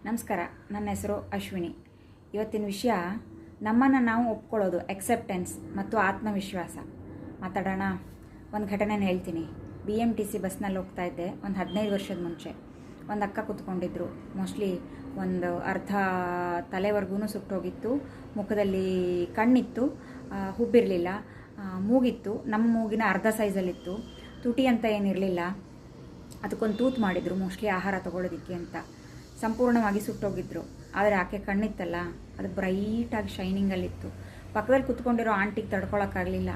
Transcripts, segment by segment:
ನಮಸ್ಕಾರ. ನನ್ನ ಹೆಸರು ಅಶ್ವಿನಿ. ಇವತ್ತಿನ ವಿಷಯ ನಮ್ಮನ್ನು ನಾವು ಒಪ್ಕೊಳ್ಳೋದು, ಎಕ್ಸೆಪ್ಟೆನ್ಸ್ ಮತ್ತು ಆತ್ಮವಿಶ್ವಾಸ ಮಾತಾಡೋಣ. ಒಂದು ಘಟನೆನ ಹೇಳ್ತೀನಿ. BMTC ಬಸ್ನಲ್ಲಿ ಹೋಗ್ತಾ ಇದ್ದೆ. ಒಂದು 15 ವರ್ಷದ ಮುಂಚೆ ಒಂದು ಅಕ್ಕ ಕೂತ್ಕೊಂಡಿದ್ರು. ಮೋಸ್ಟ್ಲಿ ಒಂದು ಅರ್ಧ ತಲೆವರೆಗೂ ಸುಟ್ಟೋಗಿತ್ತು. ಮುಖದಲ್ಲಿ ಕಣ್ಣಿತ್ತು, ಹುಬ್ಬಿರಲಿಲ್ಲ, ಮೂಗಿತ್ತು, ನಮ್ಮ ಮೂಗಿನ ಅರ್ಧ ಸೈಜಲ್ಲಿತ್ತು. ತುಟಿ ಅಂತ ಏನಿರಲಿಲ್ಲ, ಅದಕ್ಕೊಂದು ತೂತು ಮಾಡಿದರು, ಮೋಸ್ಟ್ಲಿ ಆಹಾರ ತೊಗೊಳೋದಕ್ಕೆ ಅಂತ. ಸಂಪೂರ್ಣವಾಗಿ ಸುಟ್ಟೋಗಿದ್ರು. ಆದರೆ ಆಕೆ ಕಣ್ಣಿತ್ತಲ್ಲ, ಅದು ಬ್ರೈಟಾಗಿ ಶೈನಿಂಗಲ್ಲಿತ್ತು. ಪಕ್ಕದಲ್ಲಿ ಕುತ್ಕೊಂಡಿರೋ ಆಂಟಿಗೆ ತಡ್ಕೊಳಕ್ಕಾಗಲಿಲ್ಲ.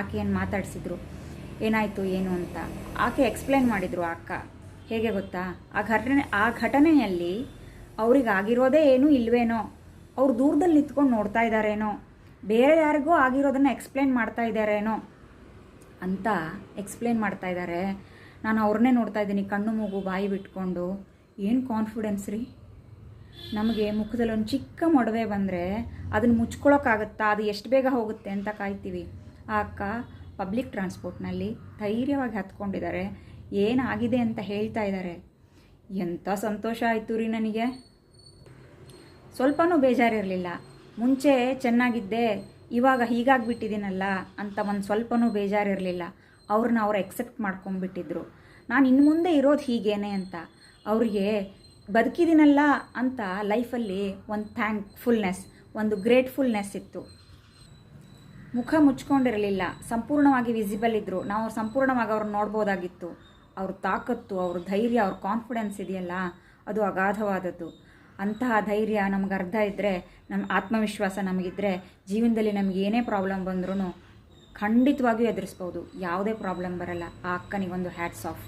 ಆಕೆಯನ್ನು ಮಾತಾಡಿಸಿದ್ರು, ಏನಾಯಿತು ಏನು ಅಂತ. ಆಕೆ ಎಕ್ಸ್ಪ್ಲೇನ್ ಮಾಡಿದರು. ಆ ಅಕ್ಕ ಹೇಗೆ ಗೊತ್ತಾ, ಆ ಘಟನೆಯಲ್ಲಿ ಅವ್ರಿಗೆ ಆಗಿರೋದೇ ಏನೂ ಇಲ್ವೇನೋ, ಅವ್ರು ದೂರದಲ್ಲಿ ನಿಂತ್ಕೊಂಡು ನೋಡ್ತಾ ಇದ್ದಾರೇನೋ, ಬೇರೆ ಯಾರಿಗೋ ಆಗಿರೋದನ್ನು ಎಕ್ಸ್ಪ್ಲೇನ್ ಮಾಡ್ತಾ ಇದ್ದಾರೇನೋ ಅಂತ ಎಕ್ಸ್ಪ್ಲೇನ್ ಮಾಡ್ತಾ ಇದ್ದಾರೆ. ನಾನು ಅವ್ರನ್ನೇ ನೋಡ್ತಾ ಇದ್ದೀನಿ, ಕಣ್ಣು ಮೂಗು ಬಾಯಿ ಬಿಟ್ಕೊಂಡು. ಏನು ಕಾನ್ಫಿಡೆನ್ಸ್ ರೀ! ನಮಗೆ ಮುಖದಲ್ಲಿ ಒಂದು ಚಿಕ್ಕ ಮೊಡವೆ ಬಂದರೆ ಅದನ್ನು ಮುಚ್ಕೊಳ್ಳೋಕ್ಕಾಗತ್ತಾ, ಅದು ಎಷ್ಟು ಬೇಗ ಹೋಗುತ್ತೆ ಅಂತ ಕಾಯ್ತೀವಿ. ಆ ಅಕ್ಕ ಪಬ್ಲಿಕ್ ಟ್ರಾನ್ಸ್ಪೋರ್ಟ್ನಲ್ಲಿ ಧೈರ್ಯವಾಗಿ ಹತ್ಕೊಂಡಿದ್ದಾರೆ, ಏನಾಗಿದೆ ಅಂತ ಹೇಳ್ತಾ ಇದ್ದಾರೆ. ಎಂಥ ಸಂತೋಷ ಆಯಿತು ರೀ ನನಗೆ. ಸ್ವಲ್ಪನೂ ಬೇಜಾರಿರಲಿಲ್ಲ. ಮುಂಚೆ ಚೆನ್ನಾಗಿದ್ದೆ, ಇವಾಗ ಹೀಗಾಗಿಬಿಟ್ಟಿದ್ದೀನಲ್ಲ ಅಂತ ಒಂದು ಸ್ವಲ್ಪನೂ ಬೇಜಾರಿರಲಿಲ್ಲ. ಅವ್ರನ್ನ ಅವ್ರು ಎಕ್ಸೆಪ್ಟ್ ಮಾಡ್ಕೊಂಡ್ಬಿಟ್ಟಿದ್ರು. ನಾನು ಇನ್ನು ಮುಂದೆ ಇರೋದು ಹೀಗೇನೆ ಅಂತ. ಅವ್ರಿಗೆ ಬದುಕಿದ್ದೀನಲ್ಲ ಅಂತ ಲೈಫಲ್ಲಿ ಒಂದು ಥ್ಯಾಂಕ್ಫುಲ್ನೆಸ್, ಒಂದು ಗ್ರೇಟ್ಫುಲ್ನೆಸ್ ಇತ್ತು. ಮುಖ ಮುಚ್ಕೊಂಡಿರಲಿಲ್ಲ, ಸಂಪೂರ್ಣವಾಗಿ ವಿಸಿಬಲ್ ಇದ್ದರು. ನಾವು ಸಂಪೂರ್ಣವಾಗಿ ಅವ್ರನ್ನ ನೋಡ್ಬೋದಾಗಿತ್ತು. ಅವ್ರ ತಾಕತ್ತು, ಅವ್ರ ಧೈರ್ಯ, ಅವ್ರ ಕಾನ್ಫಿಡೆನ್ಸ್ ಇದೆಯಲ್ಲ, ಅದು ಅಗಾಧವಾದದ್ದು. ಅಂತಹ ಧೈರ್ಯ ನಮ್ಗೆ ಅರ್ಧ ಇದ್ದರೆ, ನಮ್ಮ ಆತ್ಮವಿಶ್ವಾಸ ನಮಗಿದ್ರೆ, ಜೀವನದಲ್ಲಿ ನಮ್ಗೆ ಏನೇ ಪ್ರಾಬ್ಲಮ್ ಬಂದ್ರೂ ಖಂಡಿತವಾಗಿಯೂ ಎದುರಿಸ್ಬೋದು. ಯಾವುದೇ ಪ್ರಾಬ್ಲಮ್ ಬರಲ್ಲ. ಆ ಅಕ್ಕನಿಗೊಂದು ಹ್ಯಾಟ್ಸ್ ಆಫ್.